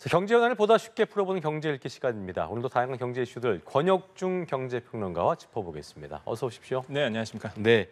경제 현안을 보다 쉽게 풀어보는 경제 읽기 시간입니다. 오늘도 다양한 경제 이슈들 권혁중 경제평론가와 짚어보겠습니다. 어서 오십시오. 네, 안녕하십니까. 네,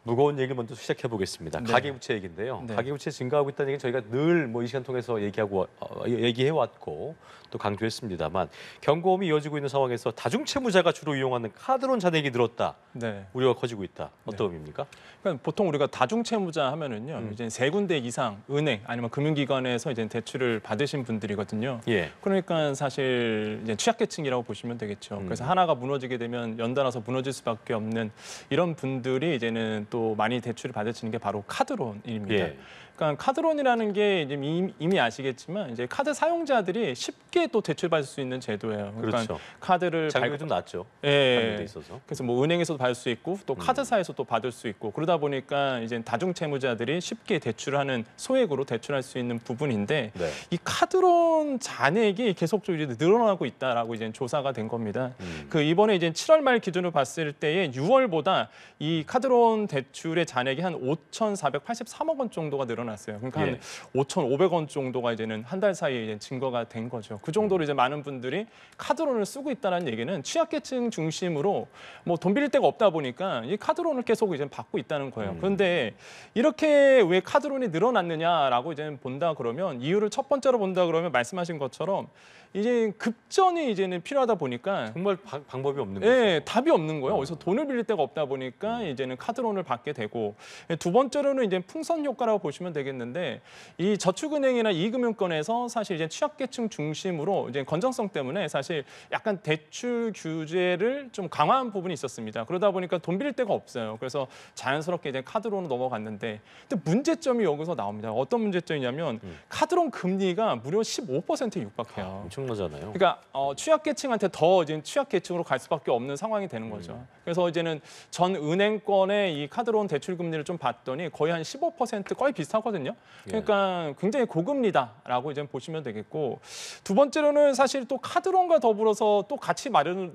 무거운 얘기 먼저 시작해 보겠습니다. 네. 가계부채 얘기인데요. 네. 가계부채 증가하고 있다는 얘기는 저희가 늘 이 시간 통해서 얘기해 왔고 또 강조했습니다만 경고음이 이어지고 있는 상황에서 다중채무자가 주로 이용하는 카드론 잔액이 늘었다. 네. 우려가 커지고 있다. 어떤 의미입니까? 그러니까 보통 우리가 다중채무자 하면은요, 이제 세 군데 이상 은행 아니면 금융기관에서 이제 대출을 받으신 분들이거든요. 예. 그러니까 사실 이제 취약계층이라고 보시면 되겠죠. 그래서 하나가 무너지게 되면 연달아서 무너질 수밖에 없는 이런 분들이 이제는 또 많이 대출을 받으시는 게 바로 카드론입니다. 예. 그러니까 카드론이라는 게 이제 이미 아시겠지만 이제 카드 사용자들이 쉽게 또 대출받을 수 있는 제도예요. 그러니까 그렇죠. 카드를 잔액이 좀 낮죠. 예. 받는 데 있어서. 그래서 뭐 은행에서도 받을 수 있고 또 카드사에서도 받을 수 있고 그러다 보니까 이제 다중채무자들이 쉽게 대출하는 소액으로 대출할 수 있는 부분인데 네. 이 카드론 잔액이 계속적으로 이제 늘어나고 있다라고 이제 조사가 된 겁니다. 그 이번에 이제 7월 말 기준으로 봤을 때에 6월보다 이 카드론 대출의 잔액이 한 5,483억 원 정도가 늘어났어요. 그러니까 한 5,500원 정도가 이제는 한 달 사이에 이제 증거가 된 거죠. 그 정도로 이제 많은 분들이 카드론을 쓰고 있다는 얘기는 취약계층 중심으로 뭐 돈 빌릴 데가 없다 보니까 이 카드론을 계속 이제 받고 있다는 거예요. 그런데 이렇게 왜 카드론이 늘어났느냐라고 이제 본다 그러면 이유를 첫 번째로 본다 그러면 말씀하신 것처럼 이제 급전이 이제는 필요하다 보니까 정말 방법이 없는 거죠. 예, 답이 없는 거예요. 어디서 돈을 빌릴 데가 없다 보니까 이제는 카드론을 받게 되고 두 번째로는 이제 풍선 효과라고 보시면 되겠는데 이 저축은행이나 이금융권에서 사실 이제 취약계층 중심으로 이제 건전성 때문에 사실 약간 대출 규제를 좀 강화한 부분이 있었습니다. 그러다 보니까 돈 빌릴 데가 없어요. 그래서 자연스럽게 이제 카드론으로 넘어갔는데 근데 문제점이 여기서 나옵니다. 어떤 문제점이냐면 카드론 금리가 무려 15%에 육박해요. 엄청나잖아요. 그러니까 취약계층한테 더 이제 취약계층으로 갈 수밖에 없는 상황이 되는 거죠. 그래서 이제는 전 은행권의 이 카드론 대출 금리를 좀 봤더니 거의 한 15% 거의 비슷하거든요. 그러니까 굉장히 고금리다라고 이제 보시면 되겠고 두 번째로는 사실 또 카드론과 더불어서 또 같이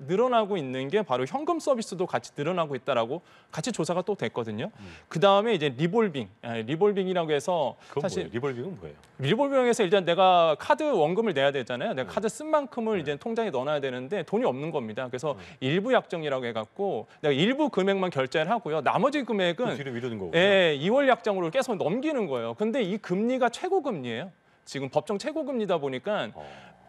늘어나고 있는 게 바로 현금 서비스도 같이 늘어나고 있다라고 같이 조사가 또 됐거든요. 그 다음에 이제 리볼빙이라고 해서 사실 뭐예요? 리볼빙은 뭐예요? 리볼빙에서 일단 내가 카드 원금을 내야 되잖아요. 내가 카드 쓴 만큼을 이제 통장에 넣어놔야 되는데 돈이 없는 겁니다. 그래서 일부 약정이라고 해갖고 내가 일부 금액만 결제를 하고요. 나머지 금액은 뒤로 미루는 거고. 예, 2월 약정으로 계속 넘기는 거예요. 근데 이 금리가 최고 금리예요. 지금 법정 최고 금리다 보니까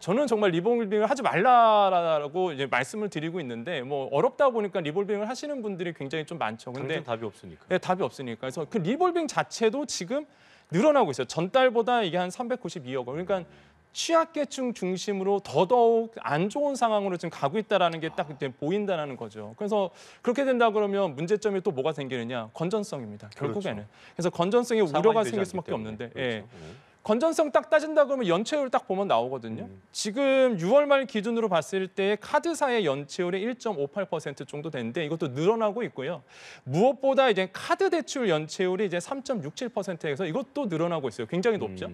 저는 정말 리볼빙을 하지 말라라고 이제 말씀을 드리고 있는데 뭐 어렵다 보니까 리볼빙을 하시는 분들이 굉장히 좀 많죠. 근데 당장 답이 없으니까. 네, 답이 없으니까. 그래서 그 리볼빙 자체도 지금 늘어나고 있어요. 전달보다 이게 한 392억 원. 그러니까 취약계층 중심으로 더더욱 안 좋은 상황으로 지금 가고 있다라는 게 딱 보인다는 거죠. 그래서 그렇게 된다 그러면 문제점이 또 뭐가 생기느냐? 건전성입니다. 결국에는. 그렇죠. 그래서 건전성에 우려가 생길 수밖에 없는데. 그렇죠. 예. 건전성 딱 따진다 그러면 연체율 딱 보면 나오거든요. 지금 6월 말 기준으로 봤을 때 카드사의 연체율이 1.58% 정도 되는데 이것도 늘어나고 있고요. 무엇보다 이제 카드 대출 연체율이 이제 3.67%에서 이것도 늘어나고 있어요. 굉장히 높죠.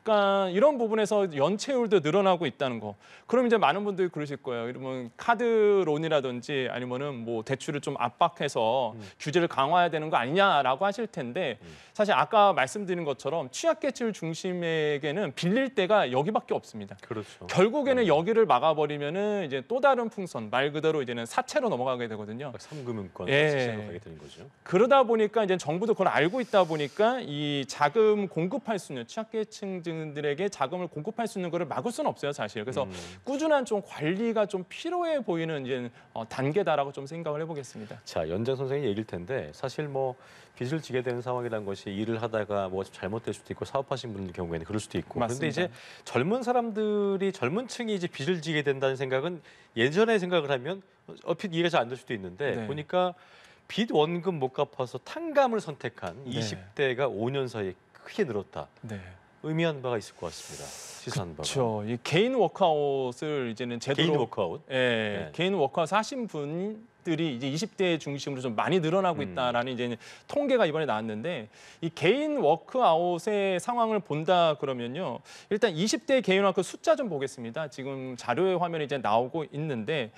그러니까 이런 부분에서 연체율도 늘어나고 있다는 거. 그럼 이제 많은 분들이 그러실 거예요. 이러면 카드론이라든지 아니면은 뭐 대출을 좀 압박해서 규제를 강화해야 되는 거 아니냐라고 하실 텐데 사실 아까 말씀드린 것처럼 취약계층 중심에게는 빌릴 데가 여기밖에 없습니다. 그렇죠. 결국에는 여기를 막아버리면은 이제 또 다른 풍선 말 그대로 이제는 사채로 넘어가게 되거든요. 3금융권 예. 시장으로 가게 되는 거죠. 그러다 보니까 이제 정부도 그걸 알고 있다 보니까 이 자금 공급할 수 있는 취약계층들에게 자금을 공급할 수 있는 거를 막을 수는 없어요, 사실. 그래서 꾸준한 좀 관리가 좀 필요해 보이는 이제 단계다라고 좀 생각을 해보겠습니다. 자, 연장 선생님 얘기일 텐데 사실 뭐 빚을 지게 되는 상황이라는 것이 일을 하다가 뭐 잘못될 수도 있고 사업하신 분들 경우에는 그럴 수도 있고. 맞습니다. 그런데 이제 젊은 층이 이제 빚을 지게 된다는 생각은 예전에 생각을 하면 얼핏 이해가 잘 안 될 수도 있는데 네. 보니까 빚 원금 못 갚아서 탕감을 선택한 네. 20대가 5년 사이에 크게 늘었다. 네. 의미하는 바가 있을 것 같습니다. 시사하는 바가. 그렇죠. 이 개인 워크아웃을 이제는 제대로 개인 워크아웃. 예, 네. 개인 워크아웃 하신 것들이 이제 20대 중심으로 좀 많이 늘어나고 있다라는 이제 통계가 이번에 나왔는데 이 개인 워크아웃의 상황을 본다 그러면요. 일단 20대 개인 워크 숫자 좀 보겠습니다. 지금 자료의 화면이 이제 나오고 있는데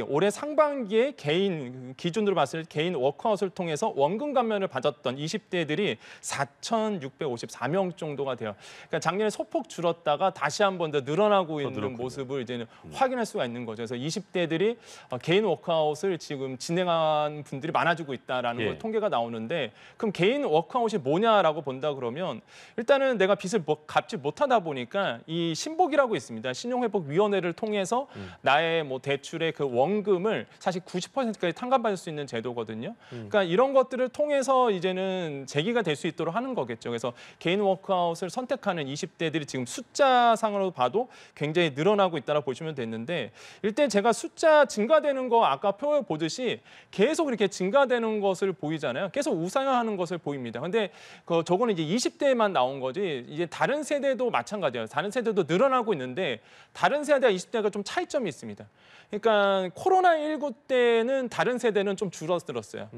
올해 상반기에 개인 기준으로 봤을 때 개인 워크아웃을 통해서 원금 감면을 받았던 20대들이 4,654명 정도가 돼요. 그러니까 작년에 소폭 줄었다가 다시 한 번 더 늘어나고 있는 늘었군요. 모습을 이제는 확인할 수가 있는 거죠. 그래서 20대들이 개인 워크아웃을 지금 진행한 분들이 많아지고 있다라는 예. 걸 통계가 나오는데 그럼 개인 워크아웃이 뭐냐라고 본다 그러면 일단은 내가 빚을 갚지 못하다 보니까 이 신복이라고 있습니다. 신용회복위원회를 통해서 나의 뭐 대출의 그 원금을 사실 90%까지 탕감받을 수 있는 제도거든요. 그러니까 이런 것들을 통해서 이제는 제기가 될 수 있도록 하는 거겠죠. 그래서 개인 워크아웃을 선택하는 20대들이 지금 숫자상으로 봐도 굉장히 늘어나고 있다고 보시면 됐는데 일단 제가 숫자 증가되는 거 아까 표 보듯이 계속 이렇게 증가되는 것을 보이잖아요. 계속 우상향하는 것을 보입니다. 근데 저거는 이제 20대에만 나온 거지 이제 다른 세대도 마찬가지예요. 다른 세대도 늘어나고 있는데 다른 세대와 20대가 좀 차이점이 있습니다. 그러니까 코로나19 때는 다른 세대는 좀 줄어들었어요.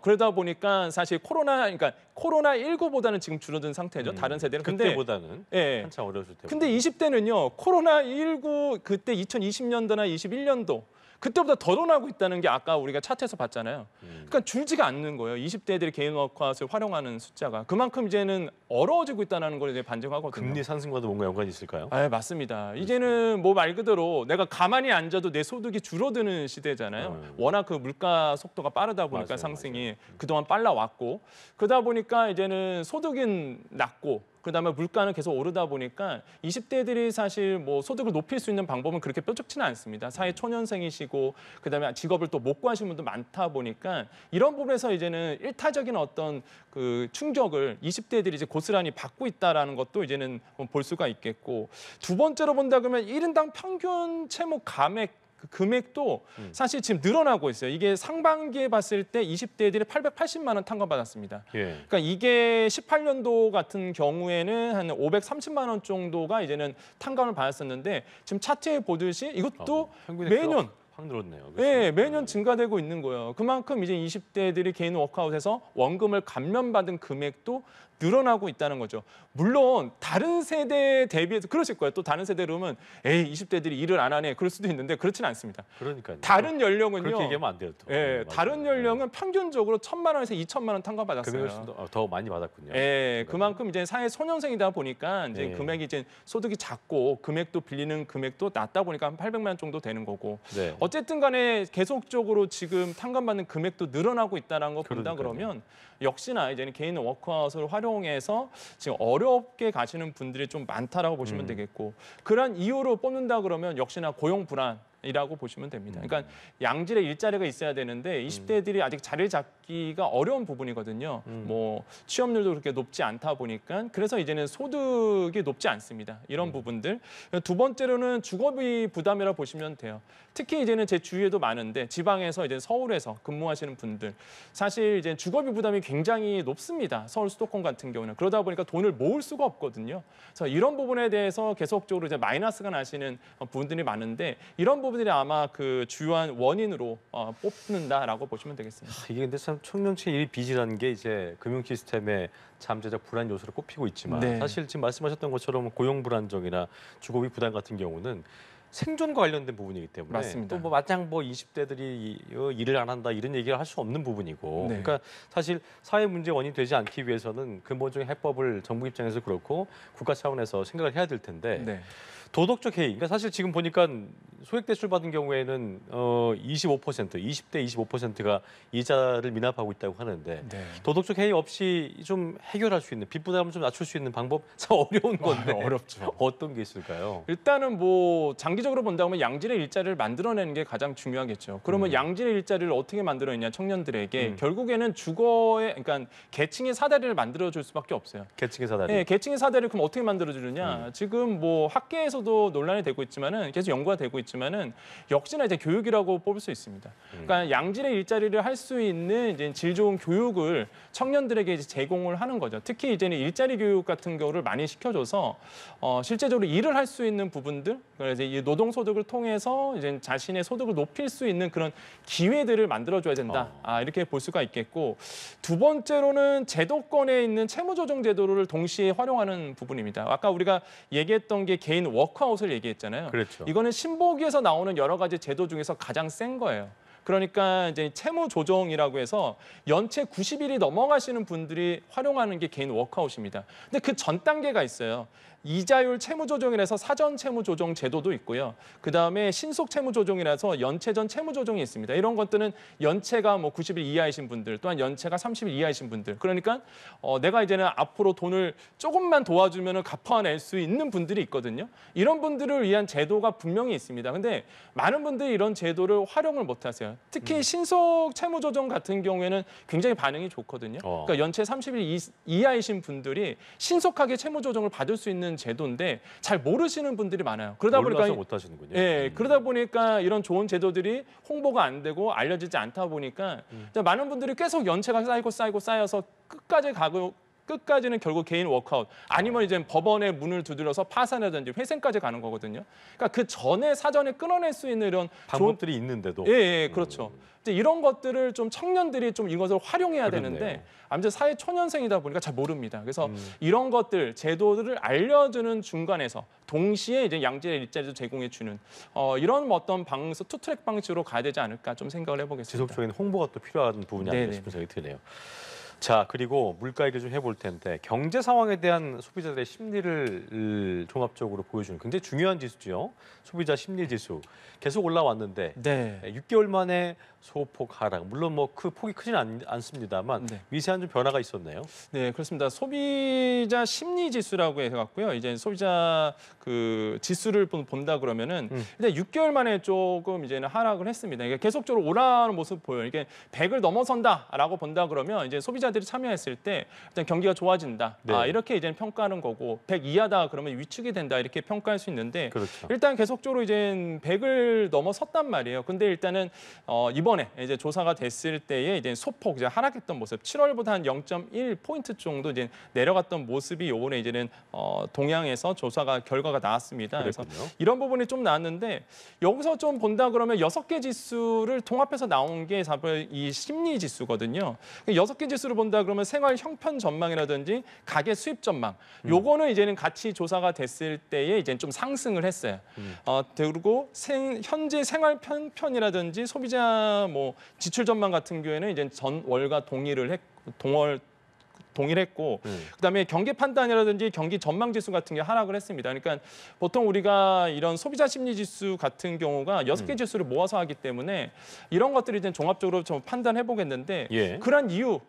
그러다 보니까 사실 그러니까 코로나19보다는 지금 줄어든 상태죠. 다른 세대는. 그때보다는 예. 한참 어렸을 때. 근데 20대는요. 코로나19 그때 2020년도나 21년도 그때보다 더 늘어나고 있다는 게 아까 우리가 차트에서 봤잖아요. 그러니까 줄지가 않는 거예요. 20대들이 개인 워크아웃을 활용하는 숫자가. 그만큼 이제는 어려워지고 있다는 걸 이제 반증하거든요. 금리 상승과도 뭔가 연관이 있을까요? 아, 맞습니다. 이제는 뭐 말 그대로 내가 가만히 앉아도 내 소득이 줄어드는 시대잖아요. 워낙 그 물가 속도가 빠르다 보니까 맞아요, 상승이 그동안 빨라왔고 그러다 보니까 이제는 소득은 낮고 그다음에 물가는 계속 오르다 보니까 20대들이 사실 뭐 소득을 높일 수 있는 방법은 그렇게 뾰족치는 않습니다. 사회 초년생이시고 그다음에 직업을 또 못 구하시는 분도 많다 보니까 이런 부분에서 이제는 일타적인 어떤 그 충격을 20대들이 이제 고스란히 받고 있다라는 것도 이제는 볼 수가 있겠고 두 번째로 본다 그러면 1인당 평균 채무 감액 그 금액도 사실 지금 늘어나고 있어요. 이게 상반기에 봤을 때 20대들이 880만 원 탕감받았습니다. 예. 그러니까 이게 18년도 같은 경우에는 한 530만 원 정도가 이제는 탕감을 받았었는데 지금 차트에 보듯이 이것도 평균에 매년 확 늘었네요. 그렇죠? 네, 매년 증가되고 있는 거예요. 그만큼 이제 20대들이 개인 워크아웃에서 원금을 감면받은 금액도 늘어나고 있다는 거죠. 물론 다른 세대에 대비해서 그러실 거예요. 또 다른 세대로는 에이 20대들이 일을 안 하네 그럴 수도 있는데 그렇지는 않습니다. 그러니까요. 다른 연령은요. 그렇게 얘기하면 안 돼요. 또. 예, 맞아요. 다른 연령은 평균적으로 1,000만 원에서 2,000만 원 탕감받았어요. 금액을 더 많이 받았군요. 예, 그만큼 이제 사회 소년생이다 보니까 이제 예. 금액이 이제 소득이 작고 금액도 빌리는 금액도 낮다 보니까 한 800만 원 정도 되는 거고. 네. 어쨌든 간에 계속적으로 지금 탕감받는 금액도 늘어나고 있다는 거 본다 그러니까요. 그러면 역시나 이제는 개인 워크아웃을 활용해서 지금 어렵게 가시는 분들이 좀 많다라고 보시면 되겠고 그런 이유로 뽑는다 그러면 역시나 고용 불안 이라고 보시면 됩니다. 그러니까 양질의 일자리가 있어야 되는데 20대들이 아직 자리를 잡기가 어려운 부분이거든요. 뭐 취업률도 그렇게 높지 않다 보니까 그래서 이제는 소득이 높지 않습니다. 이런 부분들. 두 번째로는 주거비 부담이라 고 보시면 돼요. 특히 이제는 제 주위에도 많은데 지방에서 이제 서울에서 근무하시는 분들 사실 이제 주거비 부담이 굉장히 높습니다. 서울 수도권 같은 경우는 그러다 보니까 돈을 모을 수가 없거든요. 그래서 이런 부분에 대해서 계속적으로 이제 마이너스가 나시는 분들이 많은데 이런 부분들이 아마 그 주요한 원인으로 뽑는다라고 보시면 되겠습니다. 이게 근데 참 청년층 일이 빚이라는 게 이제 금융 시스템의 잠재적 불안 요소로 꼽히고 있지만 네. 사실 지금 말씀하셨던 것처럼 고용 불안정이나 주거비 부담 같은 경우는 생존과 관련된 부분이기 때문에 맞습니다. 또 뭐 마냥 뭐 20대들이 일을 안 한다 이런 얘기를 할 수 없는 부분이고 네. 그러니까 사실 사회 문제 원인이 되지 않기 위해서는 근본적인 해법을 정부 입장에서 그렇고 국가 차원에서 생각을 해야 될 텐데 네. 도덕적 해이. 그러니까 사실 지금 보니까 소액 대출 받은 경우에는 25%, 20대 25%가 이자를 미납하고 있다고 하는데 네. 도덕적 해이 없이 좀 해결할 수 있는 빚 부담을 좀 낮출 수 있는 방법 참 어려운 건데 어렵죠. 어떤 게 있을까요? 일단은 뭐 장기적으로 본다면 양질의 일자리를 만들어내는 게 가장 중요하겠죠. 그러면 양질의 일자리를 어떻게 만들어내냐 청년들에게 결국에는 주거의 그러니까 계층의 사다리를 만들어줄 수밖에 없어요. 계층의 사다리. 네, 계층의 사다리를 그럼 어떻게 만들어주느냐? 지금 뭐 학계에서도 논란이 되고 있지만은 계속 연구가 되고 있지만은 역시나 이제 교육이라고 뽑을 수 있습니다. 그러니까 양질의 일자리를 할 수 있는 이제 질 좋은 교육을 청년들에게 이제 제공을 하는 거죠. 특히 이제는 일자리 교육 같은 경우를 많이 시켜줘서 실제적으로 일을 할 수 있는 부분들, 그래서 이 노동소득을 통해서 이제 자신의 소득을 높일 수 있는 그런 기회들을 만들어줘야 된다. 이렇게 볼 수가 있겠고 두 번째로는 제도권에 있는 채무조정 제도를 동시에 활용하는 부분입니다. 아까 우리가 얘기했던 게 개인 워크아웃을 얘기했잖아요. 그렇죠. 이거는 신보기에서 나오는 여러 가지 제도 중에서 가장 센 거예요. 그러니까 이제 채무 조정이라고 해서 연체 90일이 넘어가시는 분들이 활용하는 게 개인 워크아웃입니다. 근데 그 전 단계가 있어요. 이자율 채무 조정이라서 사전 채무 조정 제도도 있고요. 그다음에 신속 채무 조정이라서 연체 전 채무 조정이 있습니다. 이런 것들은 연체가 뭐 90일 이하이신 분들, 또한 연체가 30일 이하이신 분들. 그러니까 내가 이제는 앞으로 돈을 조금만 도와주면 갚아낼 수 있는 분들이 있거든요. 이런 분들을 위한 제도가 분명히 있습니다. 근데 많은 분들이 이런 제도를 활용을 못 하세요. 특히 신속 채무 조정 같은 경우에는 굉장히 반응이 좋거든요. 그러니까 연체 30일 이하이신 분들이 신속하게 채무 조정을 받을 수 있는 제도인데 잘 모르시는 분들이 많아요. 그러다 보니까 못 하시는군요. 예, 그러다 보니까 이런 좋은 제도들이 홍보가 안 되고 알려지지 않다 보니까 많은 분들이 계속 연체가 쌓여서 끝까지는 결국 개인 워크아웃 아니면 이제 법원의 문을 두드려서 파산이라든지 회생까지 가는 거거든요. 그러니까 그 전에 사전에 끊어낼 수 있는 이런 방법들이 있는데도 예, 그렇죠. 이제 이런 것들을 좀 청년들이 좀 이것을 활용해야 되는데 아무튼 사회 초년생이다 보니까 잘 모릅니다. 그래서 이런 것들 제도들을 알려주는 중간에서 동시에 이제 양질의 일자리도 제공해 주는 이런 어떤 투트랙 방식으로 가야 되지 않을까 좀 생각을 해보겠습니다. 지속적인 홍보가 또 필요한 부분이 아닐까 싶은 생각이 드네요. 자, 그리고 물가 얘기 좀 해볼 텐데 경제 상황에 대한 소비자들의 심리를 종합적으로 보여주는 굉장히 중요한 지수죠. 소비자 심리 지수 계속 올라왔는데 6개월 만에 소폭 하락. 물론 뭐 폭이 크지는 않습니다만 미세한 좀 변화가 있었네요. 네, 그렇습니다. 소비자 심리 지수라고 해갖고요. 이제 소비자 그 지수를 본다 그러면은 일단 6개월 만에 조금 이제는 하락을 했습니다. 이게 계속적으로 오라는 모습 보여요. 이게 100을 넘어선다라고 본다 그러면 이제 소비자들이 참여했을 때 일단 경기가 좋아진다. 이렇게 이제 평가하는 거고 100 이하다 그러면 위축이 된다 이렇게 평가할 수 있는데 일단 계속적으로 이제 100을 넘어섰단 말이에요. 근데 일단은 이번에 이제 조사가 됐을 때에 이제 소폭 이제 하락했던 모습, 7월보다 한 0.1 포인트 정도 이제 내려갔던 모습이 요번에 이제는 동향에서 조사가 결과가 나왔습니다. 그래서 이런 부분이 좀 나왔는데 여기서 좀 본다 그러면 6개 지수를 통합해서 나온 게 이 심리 지수거든요. 6개 지수를 본다 그러면 생활 형편 전망이라든지 가계 수입 전망, 요거는 이제는 같이 조사가 됐을 때에 이제 좀 상승을 했어요. 그리고 현재 생활 편편이라든지 소비자 뭐 지출 전망 같은 경우에는 이제 전월과 동일했고 그다음에 경기 판단이라든지 경기 전망 지수 같은 게 하락을 했습니다. 그러니까 보통 우리가 이런 소비자 심리 지수 같은 경우가 6개 지수를 모아서 하기 때문에 이런 것들이 이제 종합적으로 좀 판단해 보겠는데 그런 이유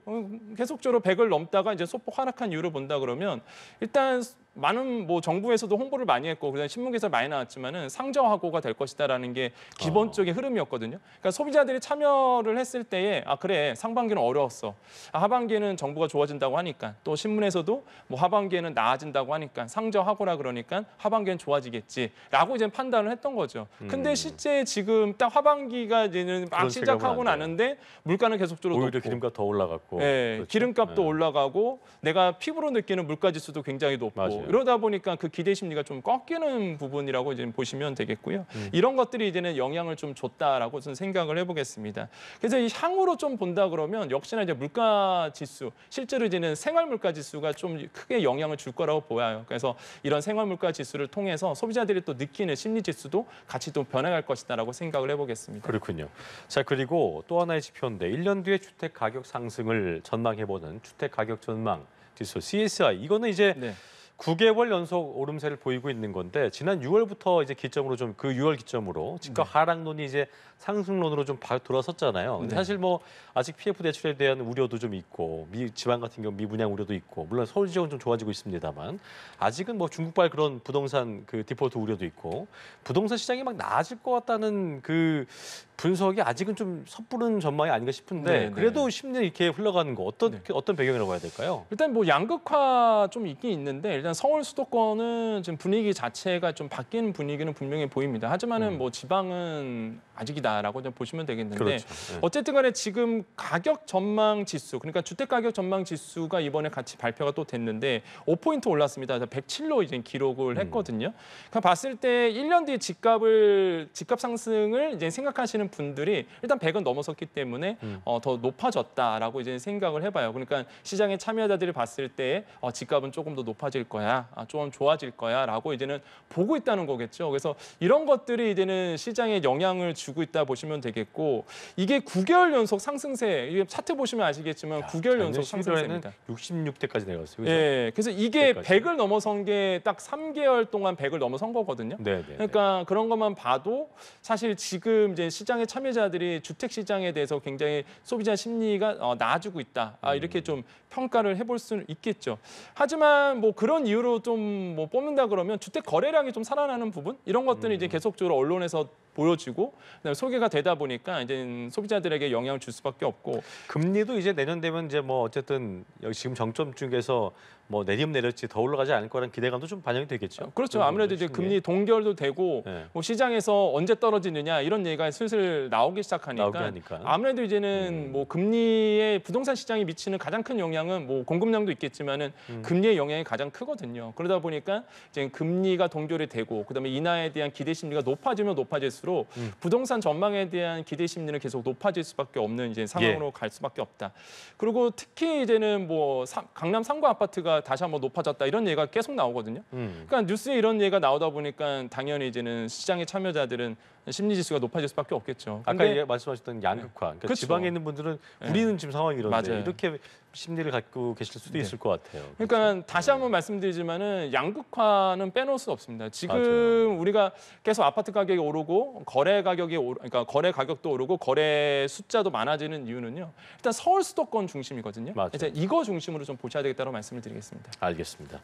계속적으로 100을 넘다가 이제 소폭 하락한 이유를 본다 그러면 일단 많은 뭐 정부에서도 홍보를 많이 했고 그다음에 신문기사 많이 나왔지만은 상저하고가 될 것이다라는 게 기본적인 흐름이었거든요. 그러니까 소비자들이 참여를 했을 때에 그래 상반기는 어려웠어. 하반기에는 정부가 좋아진다고 하니까 또 신문에서도 뭐 하반기에는 나아진다고 하니까 상저하고라 그러니까 하반기엔 좋아지겠지라고 이제 판단을 했던 거죠. 근데 실제 지금 딱 하반기가 이제는 막 시작하고 나는데 물가는 계속적으로 오히려 기름값 더 올라갔고, 기름값도 올라가고 내가 피부로 느끼는 물가 지수도 굉장히 높고. 이러다 보니까 그 기대 심리가 좀 꺾이는 부분이라고 이제 보시면 되겠고요. 이런 것들이 이제는 영향을 좀 줬다라고 저는 생각을 해보겠습니다. 그래서 이 향후로 좀 본다 그러면 역시나 이제 물가 지수, 실제로 이제는 생활 물가 지수가 좀 크게 영향을 줄 거라고 보여요. 그래서 이런 생활 물가 지수를 통해서 소비자들이 또 느끼는 심리 지수도 같이 또 변해갈 것이다라고 생각을 해보겠습니다. 그렇군요. 자, 그리고 또 하나의 지표인데 1년 뒤에 주택 가격 상승을 전망해보는 주택 가격 전망 지수 CSI 이거는 이제 9개월 연속 오름세를 보이고 있는 건데 지난 6월부터 이제 기점으로 좀 그 6월 기점으로 집값 하락론이 이제 상승론으로 좀 돌아섰잖아요. 근데 사실 뭐 아직 PF 대출에 대한 우려도 좀 있고 지방 같은 경우 미분양 우려도 있고 물론 서울 지역은 좀 좋아지고 있습니다만 아직은 뭐 중국발 그런 부동산 그 디폴트 우려도 있고 부동산 시장이 막 나아질 것 같다는 그 분석이 아직은 좀 섣부른 전망이 아닌가 싶은데 그래도 10년 이렇게 흘러가는 거 어떤 배경이라고 해야 될까요? 일단 뭐 양극화 좀 있긴 있는데 일단 일단 서울 수도권은 지금 분위기 자체가 좀 바뀐 분위기는 분명히 보입니다. 하지만은 뭐 지방은 아직이다라고 좀 보시면 되겠는데 그렇죠. 어쨌든 간에 지금 가격 전망 지수, 그러니까 주택 가격 전망 지수가 이번에 같이 발표가 또 됐는데 5포인트 올랐습니다. 107로 이제 기록을 했거든요. 그러니까 봤을 때 1년 뒤에 집값 상승을 이제 생각하시는 분들이 일단 100은 넘어섰기 때문에 더 높아졌다라고 이제 생각을 해봐요. 그러니까 시장의 참여자들이 봤을 때 집값은 조금 더 높아질 거야, 좀 좋아질 거야라고 이제는 보고 있다는 거겠죠. 그래서 이런 것들이 이제는 시장에 영향을 주고 있다 보시면 되겠고 이게 9개월 연속 상승세. 이게 차트 보시면 아시겠지만 9개월 연속 상승세입니다. 66대까지 내려갔어요. 그죠? 예, 그래서 이게 100까지. 100을 넘어선 게 딱 3개월 동안 100을 넘어선 거거든요. 네, 네. 그러니까 그런 것만 봐도 사실 지금 이제 시장의 참여자들이 주택 시장에 대해서 굉장히 소비자 심리가 나아지고 있다. 이렇게 좀 평가를 해볼 수는 있겠죠. 하지만 뭐 그런 이유로 좀 뭐 뽑는다 그러면 주택 거래량이 좀 살아나는 부분 이런 것들이 이제 계속적으로 언론에서 보여지고 그다음에 소개가 되다 보니까 이제 소비자들에게 영향을 줄 수밖에 없고 금리도 이제 내년 되면 이제 뭐 어쨌든 여기 지금 정점 쪽에서 뭐 내리면 내렸지 더 올라가지 않을 거라는 기대감도 좀 반영이 되겠죠. 그렇죠. 아무래도 이제 금리 동결도 되고 네. 뭐 시장에서 언제 떨어지느냐 이런 얘기가 슬슬 나오기 시작하니까 나오게 하니까. 아무래도 이제는 뭐 금리에 부동산 시장이 미치는 가장 큰 영향은 뭐 공급량도 있겠지만은 금리의 영향이 가장 크거든요. 그러다 보니까 이제 금리가 동결이 되고 그다음에 인하에 대한 기대 심리가 높아지면 높아질수록 부동산 전망에 대한 기대 심리는 계속 높아질 수밖에 없는 이제 상황으로 갈 수밖에 없다. 그리고 특히 이제는 뭐 강남 상가 아파트가 다시 한번 높아졌다 이런 얘기가 계속 나오거든요. 그러니까 뉴스에 이런 얘기가 나오다 보니까 당연히 이제는 시장의 참여자들은 심리 지수가 높아질 수밖에 없겠죠. 아까 근데 말씀하셨던 양극화. 그러니까 그렇죠. 지방에 있는 분들은 우리는 지금 상황이 이런데 맞아요. 이렇게 심리를 갖고 계실 수도 있을 것 같아요. 그러니까 다시 한번 말씀드리지만은 양극화는 빼놓을 수 없습니다. 지금 맞아요. 우리가 계속 아파트 가격이 오르고 그러니까 거래 가격도 오르고 거래 숫자도 많아지는 이유는요. 일단 서울 수도권 중심이거든요. 맞아요. 그래서 이거 중심으로 좀 보셔야 되겠다고 말씀을 드리겠습니다. 알겠습니다.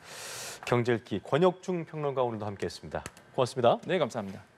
경제읽기 권혁중 평론가 오늘도 함께했습니다. 고맙습니다. 네, 감사합니다.